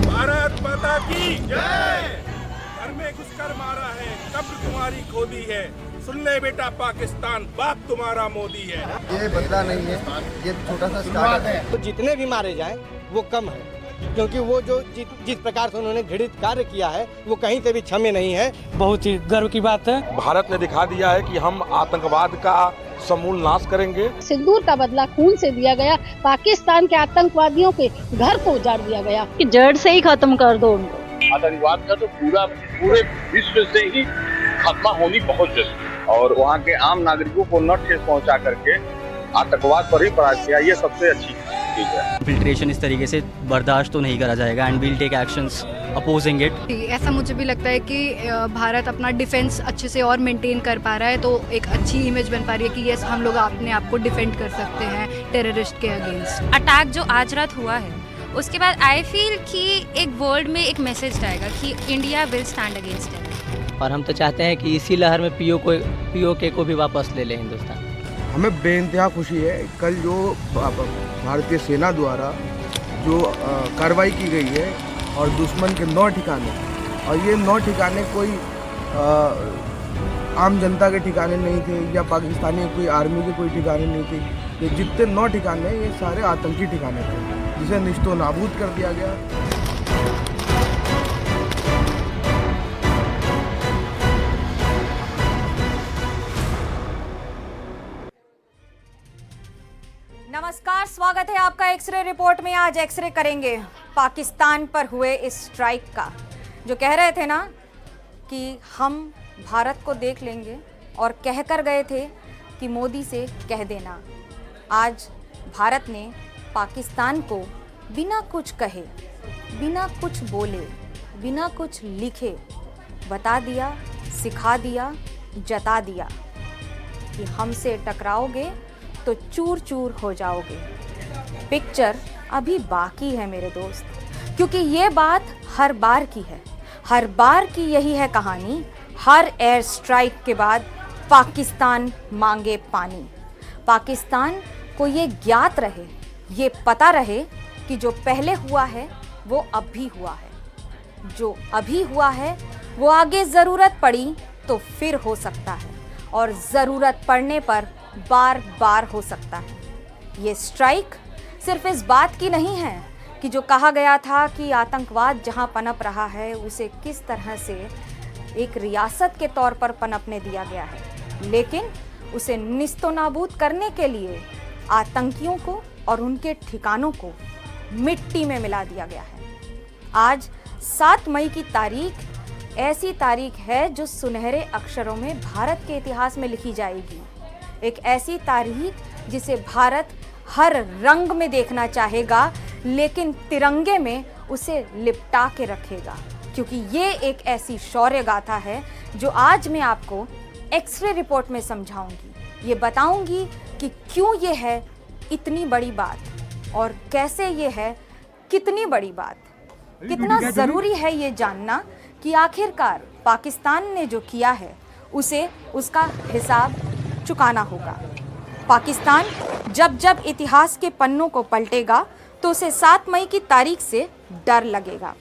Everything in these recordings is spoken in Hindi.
भारत माता की जय। घर में घुसकर मारा है, कब्र तुम्हारी खोदी है। सुन ले बेटा पाकिस्तान, बाप तुम्हारा मोदी है। ये बदला नहीं है, ये छोटा सा स्टार्ट है। तो जितने भी मारे जाएं वो कम है, क्योंकि वो जो जिस प्रकार से उन्होंने घृणित कार्य किया है वो कहीं से भी क्षम्य नहीं है। बहुत ही गर्व की बात है। भारत ने दिखा दिया है कि हम आतंकवाद का समूल नाश करेंगे। सिंदूर का बदला खून से दिया गया। पाकिस्तान के आतंकवादियों के घर को उजाड़ दिया गया कि जड़ से ही खत्म कर दो उनको। आतंकवाद का तो पूरे विश्व से ही खात्मा होनी बहुत जरूरी है और वहाँ के आम नागरिकों को न ठेस पहुँचा करके आतंकवाद पर ही परास्त किया, ये सबसे अच्छी चीज है। इन्फिल्ट्रेशन इस तरीके से बर्दाश्त तो नहीं करा जाएगा and will take actions opposing it. ऐसा मुझे भी लगता है कि भारत अपना डिफेंस अच्छे से और मेंटेन कर पा रहा है, तो एक अच्छी इमेज बन पा रही है कि यस हम लोग अपने आप को डिफेंड कर सकते हैं टेररिस्ट के अगेंस्ट। अटैक जो आज रात हुआ है उसके बाद आई फील कि एक वर्ल्ड में एक मैसेज जाएगा कि India will stand against terror. और हम तो चाहते हैं कि इसी लहर में पीओके को भी वापस ले ले हिंदुस्तान। हमें बेइंतहा खुशी है कल जो भारतीय सेना द्वारा जो कार्रवाई की गई है और दुश्मन के 9 ठिकाने, और ये 9 ठिकाने कोई आम जनता के ठिकाने नहीं थे या पाकिस्तानी कोई आर्मी के कोई ठिकाने नहीं थे। ये जितने 9 ठिकाने ये सारे आतंकी ठिकाने थे जिसे निश्तो नाबूद कर दिया गया। नमस्कार, स्वागत है आपका एक्सरे रिपोर्ट में। आज एक्सरे करेंगे पाकिस्तान पर हुए इस स्ट्राइक का। जो कह रहे थे ना कि हम भारत को देख लेंगे और कह कर गए थे कि मोदी से कह देना। आज भारत ने पाकिस्तान को बिना कुछ कहे, बिना कुछ बोले, बिना कुछ लिखे बता दिया, सिखा दिया, जता दिया कि हमसे टकराओगे तो चूर चूर हो जाओगे। पिक्चर अभी बाकी है मेरे दोस्त, क्योंकि ये बात हर बार की है, हर बार की यही है कहानी। हर एयर स्ट्राइक के बाद पाकिस्तान मांगे पानी। पाकिस्तान को ये ज्ञात रहे, ये पता रहे कि जो पहले हुआ है वो अब भी हुआ है, जो अभी हुआ है वो आगे ज़रूरत पड़ी तो फिर हो सकता है, और ज़रूरत पड़ने पर बार बार हो सकता है। ये स्ट्राइक सिर्फ इस बात की नहीं है कि जो कहा गया था कि आतंकवाद जहां पनप रहा है उसे किस तरह से एक रियासत के तौर पर पनपने दिया गया है, लेकिन उसे निस्तो नाबूद करने के लिए आतंकियों को और उनके ठिकानों को मिट्टी में मिला दिया गया है। आज 7 मई की तारीख ऐसी तारीख है जो सुनहरे अक्षरों में भारत के इतिहास में लिखी जाएगी। एक ऐसी तारीख जिसे भारत हर रंग में देखना चाहेगा, लेकिन तिरंगे में उसे लिपटा के रखेगा, क्योंकि ये एक ऐसी शौर्य गाथा है जो आज मैं आपको एक्सरे रिपोर्ट में समझाऊंगी। ये बताऊंगी कि क्यों ये है इतनी बड़ी बात और कैसे ये है कितनी बड़ी बात। कितना ज़रूरी है ये जानना कि आखिरकार पाकिस्तान ने जो किया है उसे उसका हिसाब चुकाना होगा। पाकिस्तान जब जब इतिहास के पन्नों को पलटेगा तो उसे 7 मई की तारीख से डर लगेगा।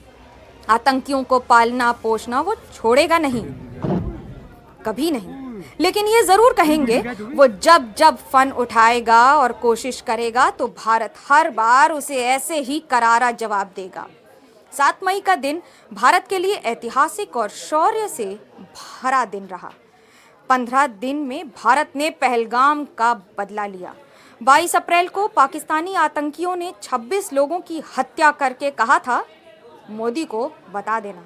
आतंकियों को पालना पोषना वो छोड़ेगा नहीं, कभी नहीं, लेकिन ये ज़रूर कहेंगे वो जब जब फन उठाएगा और कोशिश करेगा तो भारत हर बार उसे ऐसे ही करारा जवाब देगा। 7 मई का दिन भारत के लिए ऐतिहासिक और शौर्य से भरा दिन रहा। 15 दिन में भारत ने पहलगाम का बदला लिया। 22 अप्रैल को पाकिस्तानी आतंकियों ने 26 लोगों की हत्या करके कहा था मोदी को बता देना,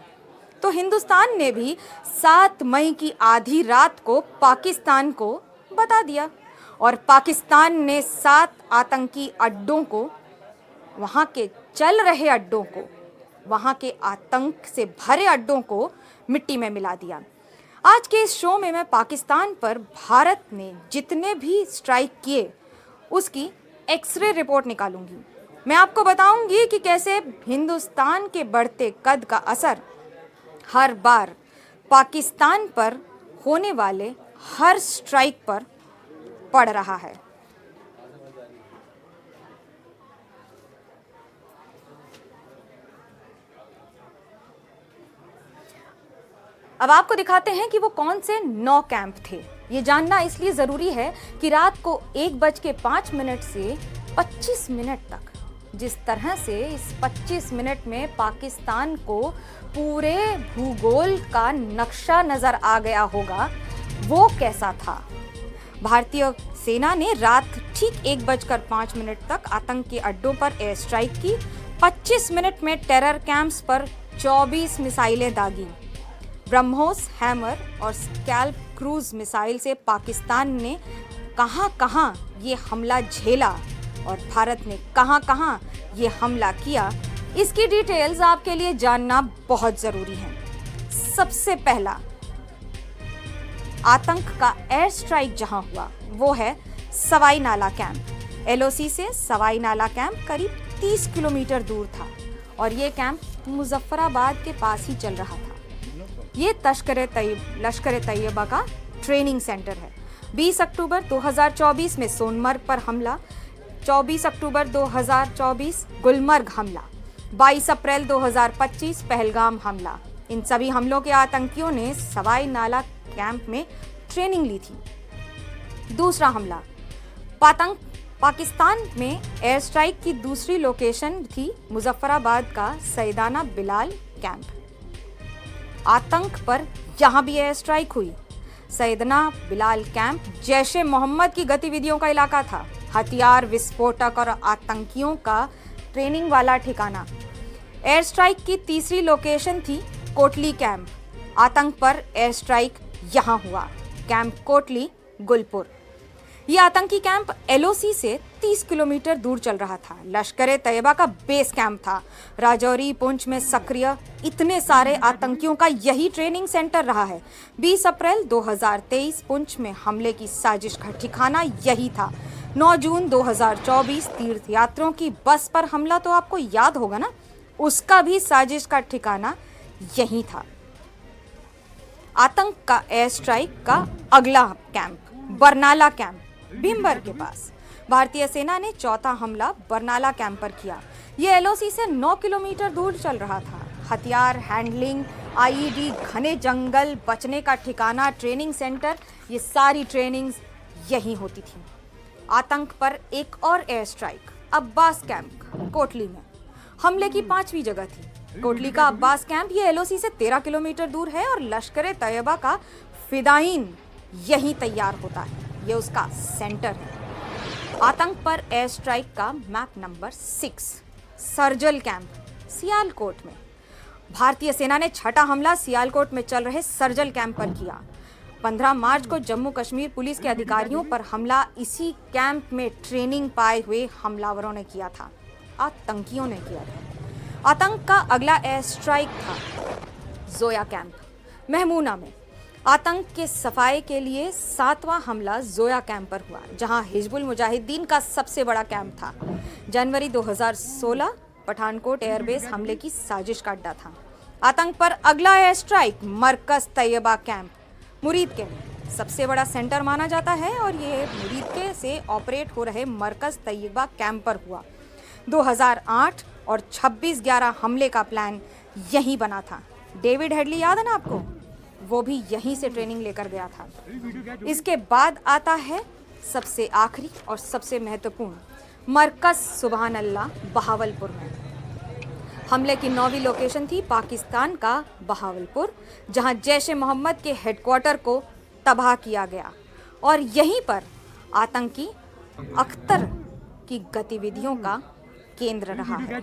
तो हिंदुस्तान ने भी 7 मई की आधी रात को पाकिस्तान को बता दिया, और पाकिस्तान ने 7 आतंकी अड्डों को, वहाँ के चल रहे अड्डों को, वहाँ के आतंक से भरे अड्डों को मिट्टी में मिला दिया। आज के इस शो में मैं पाकिस्तान पर भारत ने जितने भी स्ट्राइक किए उसकी एक्सरे रिपोर्ट निकालूंगी। मैं आपको बताऊंगी कि कैसे हिंदुस्तान के बढ़ते कद का असर हर बार पाकिस्तान पर होने वाले हर स्ट्राइक पर पड़ रहा है। अब आपको दिखाते हैं कि वो कौन से 9 कैंप थे। ये जानना इसलिए ज़रूरी है कि रात को 1:05 से 25 मिनट तक जिस तरह से इस 25 मिनट में पाकिस्तान को पूरे भूगोल का नक्शा नज़र आ गया होगा, वो कैसा था। भारतीय सेना ने रात ठीक 1:05 तक आतंकी अड्डों पर एयर स्ट्राइक की। 25 मिनट में टेरर कैंप्स पर 24 मिसाइलें दागी। ब्रह्मोस, हैमर और स्कैल्प क्रूज मिसाइल से पाकिस्तान ने कहां-कहां ये हमला झेला और भारत ने कहां-कहां ये हमला किया, इसकी डिटेल्स आपके लिए जानना बहुत जरूरी है। सबसे पहला आतंक का एयर स्ट्राइक जहां हुआ वो है सवाई नाला कैंप। एलओसी से सवाई नाला कैंप करीब 30 किलोमीटर दूर था और ये कैंप मुजफ्फराबाद के पास ही चल रहा था। ये लश्कर तैयबा का ट्रेनिंग सेंटर है। 20 अक्टूबर 2024 में सोनमर्ग पर हमला, 24 अक्टूबर 2024 गुलमर्ग हमला, 22 अप्रैल 2025 पहलगाम हमला। इन सभी हमलों के आतंकियों ने सवाई नाला कैंप में ट्रेनिंग ली थी। दूसरा हमला पाकिस्तान में एयर स्ट्राइक की दूसरी लोकेशन थी मुजफ्फराबाद का सैयदाना बिलाल कैंप। आतंक पर यहां भी एयर स्ट्राइक हुई। सैयदना बिलाल कैंप जैश-ए मोहम्मद की गतिविधियों का इलाका था। हथियार, विस्फोटक और आतंकियों का ट्रेनिंग वाला ठिकाना। एयर स्ट्राइक की तीसरी लोकेशन थी कोटली कैंप। आतंक पर एयर स्ट्राइक यहां हुआ, कैंप कोटली, गुलपुर। ये आतंकी कैंप एलओसी से 30 किलोमीटर दूर चल रहा था। लश्कर तैयबा का बेस कैंप था। राजौरी, पुंछ में सक्रिय इतने सारे आतंकियों का यही ट्रेनिंग सेंटर रहा है। 20 अप्रैल 2023 पुंछ में हमले की साजिश का ठिकाना यही था। 9 जून 2024 तीर्थयात्रियों की बस पर हमला तो आपको याद होगा ना, उसका भी साजिश का ठिकाना यही था। आतंक का एयर स्ट्राइक का अगला कैंप बरनाला कैंप, भीमबर के पास। भारतीय सेना ने चौथा हमला बरनाला कैंप पर किया। ये एलओसी से 9 किलोमीटर दूर चल रहा था। हथियार, हैंडलिंग, आईईडी, घने जंगल, बचने का ठिकाना, ट्रेनिंग सेंटर, ये सारी ट्रेनिंग्स यहीं होती थी। आतंक पर एक और air strike Abbas camp Kotli में। हमले की 5वीं जगह थी। कोटली का अब्बास कैंप ये एलओसी से 13 किलोमीटर दूर है और लश्कर तैयबा का फिदाइन यहीं तैयार होता है। ये उसका सेंटर है। आतंक पर एयर स्ट्राइक का मैप नंबर 6 सर्जल कैंप, सियालकोट में। भारतीय सेना ने छठा हमला सियालकोट में चल रहे सर्जल कैंप पर किया। 15 मार्च को जम्मू कश्मीर पुलिस के अधिकारियों पर हमला इसी कैंप में ट्रेनिंग पाए हुए हमलावरों ने किया था, आतंकियों ने किया था। आतंक का अगला एयर स्ट्राइक था जोया कैंप, महमूना में। आतंक के सफाए के लिए 7वां हमला जोया कैंप पर हुआ, जहां हिजबुल मुजाहिदीन का सबसे बड़ा कैंप था। जनवरी 2016 पठानकोट एयरबेस हमले की साजिश का अड्डा था। आतंक पर अगला एयर स्ट्राइक मरकज तैयबा कैंप, मुरीद के में सबसे बड़ा सेंटर माना जाता है और ये मुरीद के से ऑपरेट हो रहे मरकज तैयबा कैंप पर हुआ। 2008 और 26/11 हमले का प्लान यहीं बना था। डेविड हेडली याद है ना आपको, वो भी यहीं से ट्रेनिंग लेकर गया था। इसके बाद आता है सबसे आखिरी और सबसे महत्वपूर्ण मरकज सुबहान अल्लाह बहावलपुर में। हमले की 9वीं लोकेशन थी पाकिस्तान का बहावलपुर, जहां जैश-ए मोहम्मद के हेडक्वार्टर को तबाह किया गया और यहीं पर आतंकी अख्तर की गतिविधियों का केंद्र रहा है।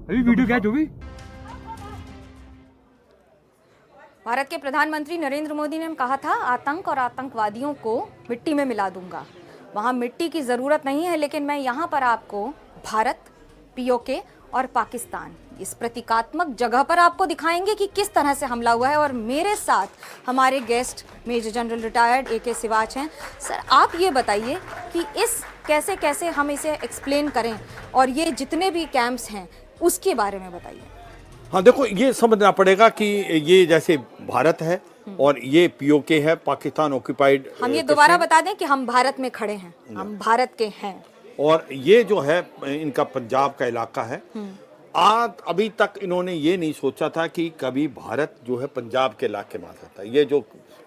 अभी वीडियो क्या जो भी। भारत के प्रधानमंत्री नरेंद्र मोदी ने कहा था, आतंक और आतंकवादियों को मिट्टी में मिला दूंगा। वहां मिट्टी की जरूरत नहीं है, लेकिन मैं यहां पर आपको भारत, पीओके और पाकिस्तान इस प्रतीकात्मक जगह पर आपको दिखाएंगे कि किस तरह से हमला हुआ है। और मेरे साथ हमारे guest major general retired AK Siwach हैं। सर, आप ये बताइए कि इस कैसे कैसे हम इसे एक्सप्लेन करें, और ये जितने भी कैंप्स हैं उसके बारे में बताइए। हाँ देखो, ये समझना पड़ेगा कि ये जैसे भारत है और ये पीओके है, पाकिस्तान ऑक्यूपाइड। हम ये दोबारा बता दें कि हम भारत में खड़े हैं, हम भारत के हैं। और ये जो है इनका पंजाब का इलाका है। आज अभी तक इन्होंने ये नहीं सोचा था कि कभी भारत जो है पंजाब के इलाके में आ सकता है। ये जो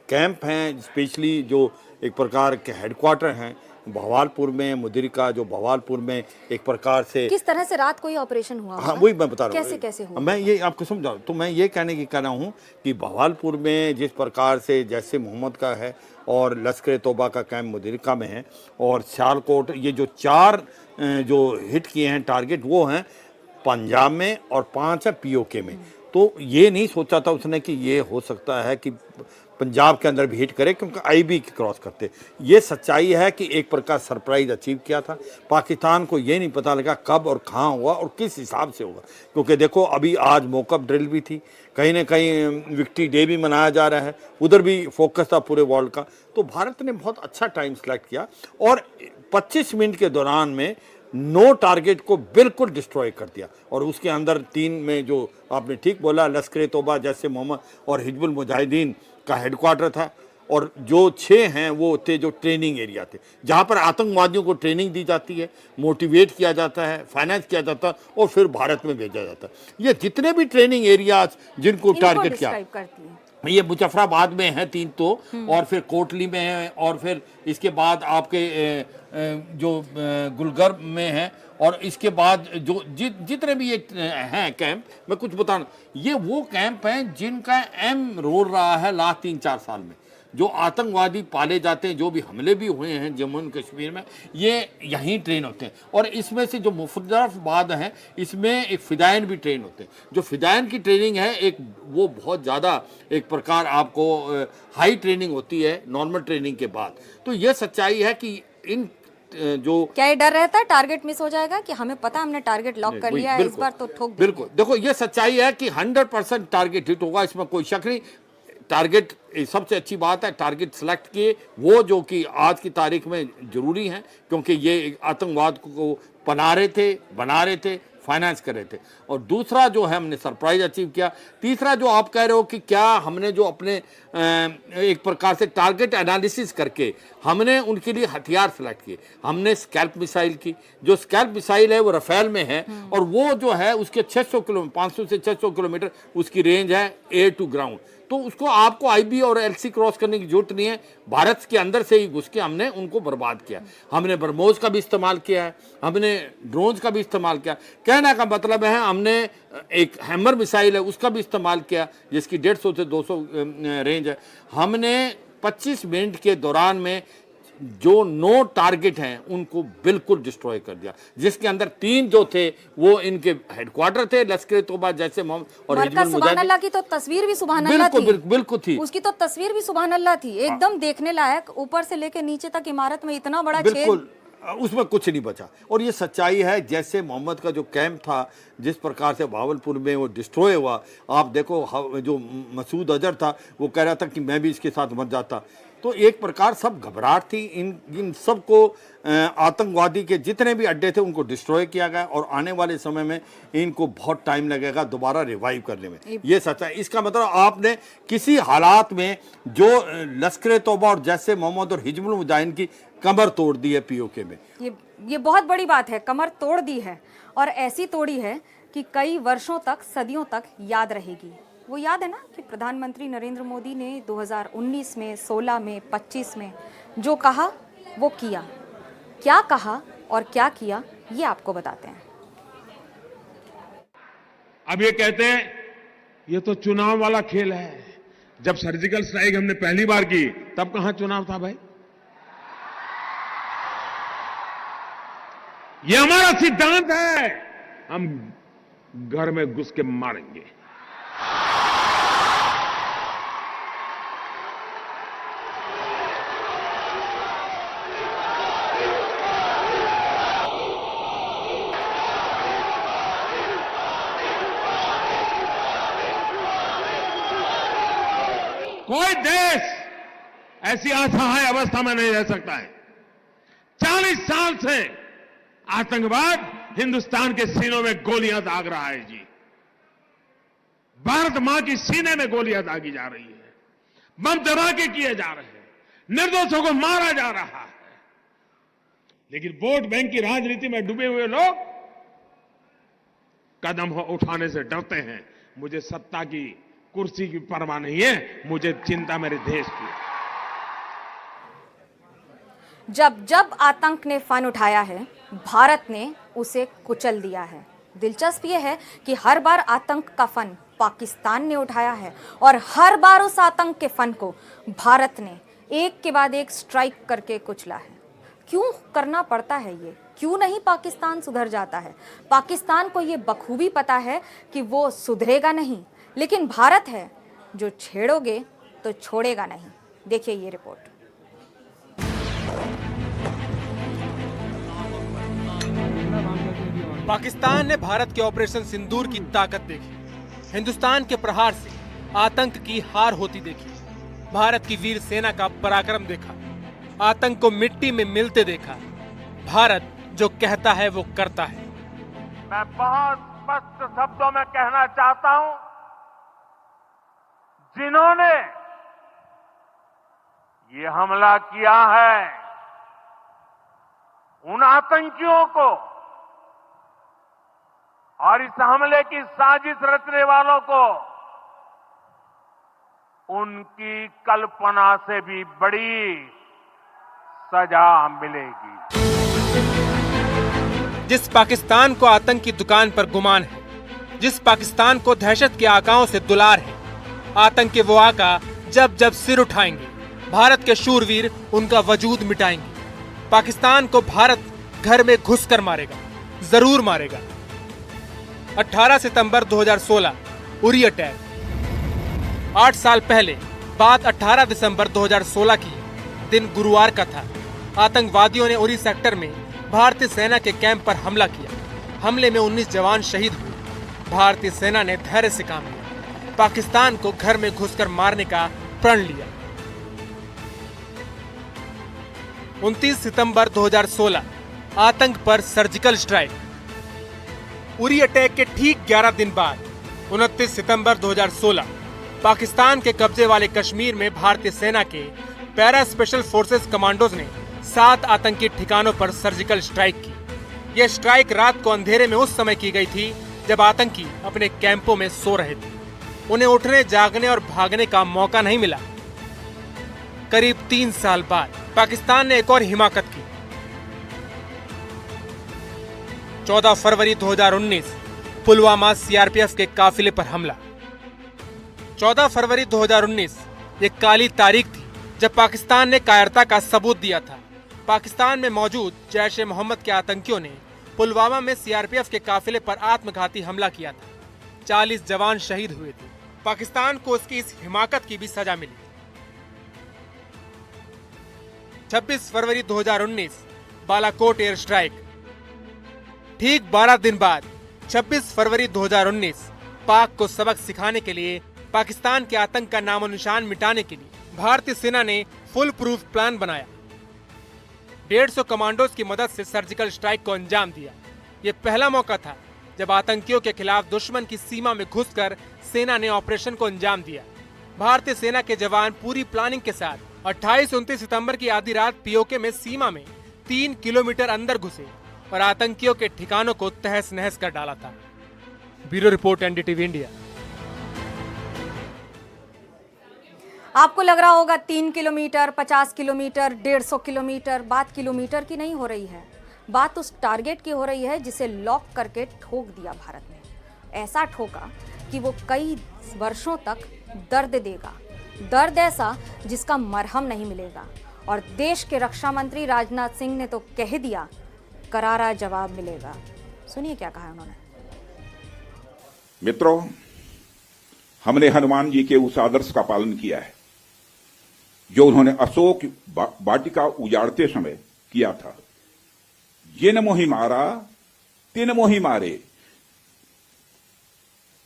कैंप हैं, स्पेशली जो एक प्रकार के हेडक्वार्टर हैं भवालपुर में, मुदिरिका जो भवालपुर में एक प्रकार से किस तरह से रात को ये ऑपरेशन हुआ? हाँ वही मैं बता रहा हूँ कैसे कैसे हुआ? मैं ये आपको समझा, तो मैं ये कहने की कह रहा हूँ कि भवालपुर में जिस प्रकार से जैसे मोहम्मद का है और लश्कर तोबा का कैंप मुदिरिका में है और सियालकोट, ये जो 4 जो हिट किए हैं टारगेट वो हैं पंजाब में और 5 है पीओके में। तो ये नहीं सोचा था उसने कि ये हो सकता है कि पंजाब के अंदर भी हिट करे, क्योंकि आईबी क्रॉस करते। ये सच्चाई है कि एक प्रकार सरप्राइज अचीव किया था। पाकिस्तान को ये नहीं पता लगा कब और कहाँ हुआ और किस हिसाब से होगा, क्योंकि देखो अभी आज मॉकअप ड्रिल भी थी, कहीं ना कहीं विक्ट्री डे भी मनाया जा रहा है, उधर भी फोकस था पूरे वर्ल्ड का। तो भारत ने बहुत अच्छा टाइम सेलेक्ट किया और 25 मिनट के दौरान में 9 टारगेट को बिल्कुल डिस्ट्रॉय कर दिया। और उसके अंदर 3 में जो आपने ठीक बोला, लश्कर तोबा जैसे मोहम्मद और हिजबुल मुजाहिदीन का हेडक्वार्टर था, और जो 6 हैं वो थे जो ट्रेनिंग एरिया थे, जहाँ पर आतंकवादियों को ट्रेनिंग दी जाती है, मोटिवेट किया जाता है, फाइनेंस किया जाता है और फिर भारत में भेजा जाता है। ये जितने भी ट्रेनिंग एरियाज जिनको टारगेट किया, ये मुजफ्फराबाद में है 3 तो, और फिर कोटली में है, और फिर इसके बाद आपके जो गुलगर्ब में है, और इसके बाद जो जितने भी ये हैं कैंप, मैं कुछ बताना, ये वो कैंप हैं जिनका एम रोल रहा है लास्ट 3-4 साल में। जो आतंकवादी पाले जाते हैं, जो भी हमले भी हुए हैं जम्मू एंड कश्मीर में, ये यहीं ट्रेन होते हैं। और इसमें से जो मुजफ्फराबाद है, इसमें एक फिदायन भी ट्रेन होते हैं। जो फिदायन की ट्रेनिंग है एक, वो बहुत ज़्यादा एक प्रकार आपको हाई ट्रेनिंग होती है नॉर्मल ट्रेनिंग के बाद। तो ये सच्चाई है कि इन जो क्या ये डर रहता है टारगेट मिस हो जाएगा, कि हमें पता हमने टारगेट लॉक कर लिया है, इस बार तो ठोक देंगे? बिल्कुल, देखो ये सच्चाई है कि 100% टारगेट हिट होगा, इसमें कोई शक नहीं। टारगेट सबसे अच्छी बात है, टारगेट सेलेक्ट किए वो जो कि आज की तारीख में ज़रूरी हैं, क्योंकि ये आतंकवाद को बना रहे थे, फाइनेंस कर रहे थे। और दूसरा जो है हमने सरप्राइज अचीव किया। तीसरा जो आप कह रहे हो कि क्या हमने जो अपने एक प्रकार से टारगेट एनालिसिस करके हमने उनके लिए हथियार सेलेक्ट किए। हमने स्कैल्प मिसाइल की, जो स्कैल्प मिसाइल है वो राफेल में है, और वो जो है उसके 600 किलोमीटर 500 से 600 किलोमीटर उसकी रेंज है एयर टू ग्राउंड। तो उसको आपको आईबी और एलसी क्रॉस करने की जरूरत नहीं है, भारत के अंदर से ही घुस के हमने उनको बर्बाद किया। हमने ब्रह्मोस का भी इस्तेमाल किया है, हमने ड्रोन्स का भी इस्तेमाल किया। कहने का मतलब है हमने एक हैमर मिसाइल है उसका भी इस्तेमाल किया, जिसकी 150 से 200 रेंज है। हमने 25 मिनट के दौरान में जो 9 टारगेट हैं उनको बिल्कुल डिस्ट्रॉय कर दिया, जिसके अंदर 3 जो थे वो इनके हेडक्वार्टर थे, लश्कर तोबा जैसे मोहम्मद और हिजबुल मुजाहिदीन की तो तस्वीर भी सुभान अल्लाह थी। बिल्कुल थी, उसकी तो तस्वीर भी सुभान अल्लाह थी, एकदम देखने लायक, ऊपर से लेके नीचे तक इमारत में इतना बड़ा बिल्कुल, उसमें कुछ नहीं बचा। और ये सच्चाई है, जैसे मोहम्मद का जो कैंप था जिस प्रकार से भावलपुर में वो डिस्ट्रॉय हुआ, आप देखो जो मसूद अजहर था वो कह रहा था कि मैं भी इसके साथ मर जाता। तो एक प्रकार सब घबराहट थी। इन सब को आतंकवादी के जितने भी अड्डे थे उनको डिस्ट्रॉय किया गया, और आने वाले समय में इनको बहुत टाइम लगेगा दोबारा रिवाइव करने में। ये सच है। इसका मतलब आपने किसी हालात में जो लश्कर तौबा और जैसे मोहम्मद और हिजबुल मुजाहिदीन की कमर तोड़ दी है पीओके में। ये बहुत बड़ी बात है, कमर तोड़ दी है, और ऐसी तोड़ी है कि कई वर्षों तक, सदियों तक याद रहेगी। वो याद है ना कि प्रधानमंत्री नरेंद्र मोदी ने 2019 में, 16 में, 25 में जो कहा वो किया। क्या कहा और क्या किया ये आपको बताते हैं। अब ये कहते हैं ये तो चुनाव वाला खेल है। जब सर्जिकल स्ट्राइक हमने पहली बार की तब कहां चुनाव था भाई? ये हमारा सिद्धांत है, हम घर में घुस के मारेंगे। कोई देश ऐसी असहाय अवस्था में नहीं रह सकता है। 40 साल से आतंकवाद हिंदुस्तान के सीनों में गोलियां दाग रहा है जी। भारत मां की सीने में गोलियां दागी जा रही है, बम धमाके किए जा रहे हैं, निर्दोषों को मारा जा रहा है। लेकिन वोट बैंक की राजनीति में डूबे हुए लोग कदम उठाने से डरते हैं। मुझे सत्ता की कुर्सी की परवाह नहीं है, मुझे चिंता मेरे देश की। जब जब आतंक ने फन उठाया है, भारत ने उसे कुचल दिया है। दिलचस्प यह है कि हर बार आतंक का फन पाकिस्तान ने उठाया है और हर बार उस आतंक के फन को भारत ने एक के बाद एक स्ट्राइक करके कुचला है। क्यों करना पड़ता है ये? क्यों नहीं पाकिस्तान सुधर जाता है? पाकिस्तान को ये बखूबी पता है कि वो सुधरेगा नहीं, लेकिन भारत है जो छेड़ोगे तो छोड़ेगा नहीं। देखिए ये रिपोर्ट। पाकिस्तान ने भारत के ऑपरेशन सिंदूर की ताकत देखी, हिंदुस्तान के प्रहार से आतंक की हार होती देखी, भारत की वीर सेना का पराक्रम देखा, आतंक को मिट्टी में मिलते देखा। भारत जो कहता है वो करता है। मैं बहुत स्पष्ट शब्दों में कहना चाहता हूं, जिन्होंने ये हमला किया है, उन आतंकियों को और इस हमले की साजिश रचने वालों को उनकी कल्पना से भी बड़ी सजा मिलेगी। जिस पाकिस्तान को आतंक की दुकान पर गुमान है, जिस पाकिस्तान को दहशत के आकाओं से दुलार है, आतंक के वो आका जब जब सिर उठाएंगे, भारत के शूरवीर उनका वजूद मिटाएंगे। पाकिस्तान को भारत घर में घुसकर मारेगा, जरूर मारेगा। 18 सितंबर 2016 उरी अटैक। 8 साल पहले बात 18 दिसंबर 2016 की, दिन गुरुवार का था। आतंकवादियों ने उरी सेक्टर में भारतीय सेना के कैंप पर हमला किया। हमले में 19 जवान शहीद हुए। भारतीय सेना ने धैर्य से काम लिया, पाकिस्तान को घर में घुसकर मारने का प्रण लिया। 29 सितंबर 2016 आतंक पर सर्जिकल स्ट्राइक। उरी अटैक के ठीक 11 दिन बाद 29 सितंबर 2016 पाकिस्तान के कब्जे वाले कश्मीर में भारतीय सेना के पैरा स्पेशल फोर्सेस कमांडोज ने 7 आतंकी ठिकानों पर सर्जिकल स्ट्राइक की। यह स्ट्राइक रात को अंधेरे में उस समय की गई थी जब आतंकी अपने कैंपों में सो रहे थे। उन्हें उठने, जागने और भागने का मौका नहीं मिला। करीब 3 साल बाद पाकिस्तान ने एक और हिमाकत की। 14 फरवरी 2019 पुलवामा सीआरपीएफ के काफिले पर हमला। 14 फरवरी 2019 एक काली तारीख थी जब पाकिस्तान ने कायरता का सबूत दिया था। पाकिस्तान में मौजूद जैश-ए-मोहम्मद के आतंकियों ने पुलवामा में सीआरपीएफ के काफिले पर आत्मघाती हमला किया था। 40 जवान शहीद हुए थे। पाकिस्तान को उसकी इस हिमाकत की भी सजा मिली। 26 फरवरी 2019 बालाकोट एयर स्ट्राइक। ठीक 12 दिन बाद 26 फरवरी 2019 पाक को सबक सिखाने के लिए, पाकिस्तान के आतंक का नामो निशान मिटाने के लिए भारतीय सेना ने फुल प्रूफ प्लान बनाया। 150 कमांडोज की मदद से सर्जिकल स्ट्राइक को अंजाम दिया। ये पहला मौका था जब आतंकियों के खिलाफ दुश्मन की सीमा में घुसकर सेना ने ऑपरेशन को अंजाम दिया। भारतीय सेना के जवान पूरी प्लानिंग के साथ 28-29 सितंबर की आधी रात पीओके में सीमा में 3 किलोमीटर अंदर घुसे और आतंकियों के ठिकानों को तहस नहस कर डाला था। Bureau report, NDTV India. आपको लग रहा होगा 3 किलोमीटर, 50 किलोमीटर, 150 किलोमीटर। बात किलोमीटर की नहीं हो रही है, बात उस टारगेट की हो रही है जिसे लॉक करके ठोक दिया भारत ने। ऐसा ठोका कि वो कई वर्षों तक दर्द देगा, दर्द ऐसा जिसका मरहम नहीं मिलेगा। और देश के रक्षा मंत्री राजनाथ सिंह ने तो कह दिया, करारा जवाब मिलेगा। सुनिए क्या कहा उन्होंने। मित्रों, हमने हनुमान जी के उस आदर्श का पालन किया है जो उन्होंने अशोक वाटिका उजाड़ते समय किया था। ये न मोहि मारा, तिन मोहि मारे।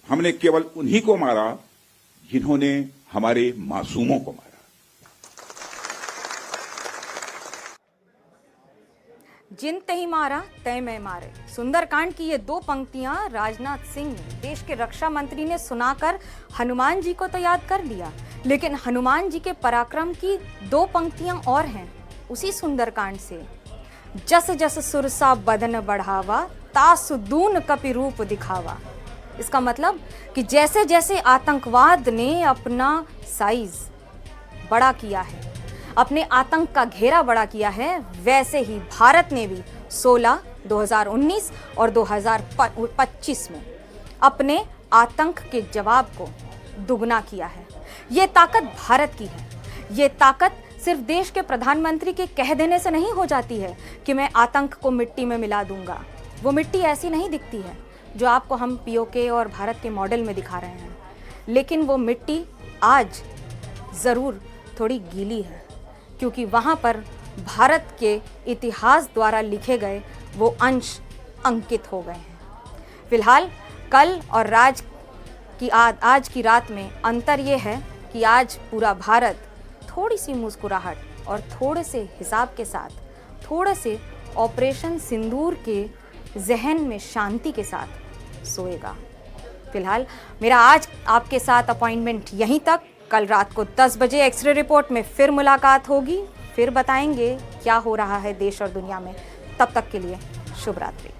हमने केवल उन्हीं को मारा जिन्होंने हमारे मासूमों को मारा। जिन तही मारा तय मैं मारे। सुंदरकांड की ये दो पंक्तियां राजनाथ सिंह ने, देश के रक्षा मंत्री ने सुनाकर हनुमान जी को तो याद कर लिया, लेकिन हनुमान जी के पराक्रम की दो पंक्तियां और हैं उसी सुंदरकांड से। जस जस सुरसा बदन बढ़ावा, तासु दून कपि रूप दिखावा। इसका मतलब कि जैसे जैसे आतंकवाद ने अपना साइज बड़ा किया है, अपने आतंक का घेरा बड़ा किया है, वैसे ही भारत ने भी 16, 2019 और 2025 में अपने आतंक के जवाब को दुगना किया है। ये ताकत भारत की है। ये ताकत सिर्फ देश के प्रधानमंत्री के कह देने से नहीं हो जाती है कि मैं आतंक को मिट्टी में मिला दूंगा। वो मिट्टी ऐसी नहीं दिखती है जो आपको हम पीओके और भारत के मॉडल में दिखा रहे हैं, लेकिन वो मिट्टी आज ज़रूर थोड़ी गीली है, क्योंकि वहाँ पर भारत के इतिहास द्वारा लिखे गए वो अंश अंकित हो गए हैं। फिलहाल कल और आज की रात में अंतर ये है कि आज पूरा भारत थोड़ी सी मुस्कुराहट और थोड़े से हिसाब के साथ, थोड़े से ऑपरेशन सिंदूर के जहन में शांति के साथ सोएगा। फिलहाल मेरा आज आपके साथ अपॉइंटमेंट यहीं तक। कल रात को 10 बजे एक्सरे रिपोर्ट में फिर मुलाकात होगी, फिर बताएंगे क्या हो रहा है देश और दुनिया में। तब तक के लिए शुभ रात्रि।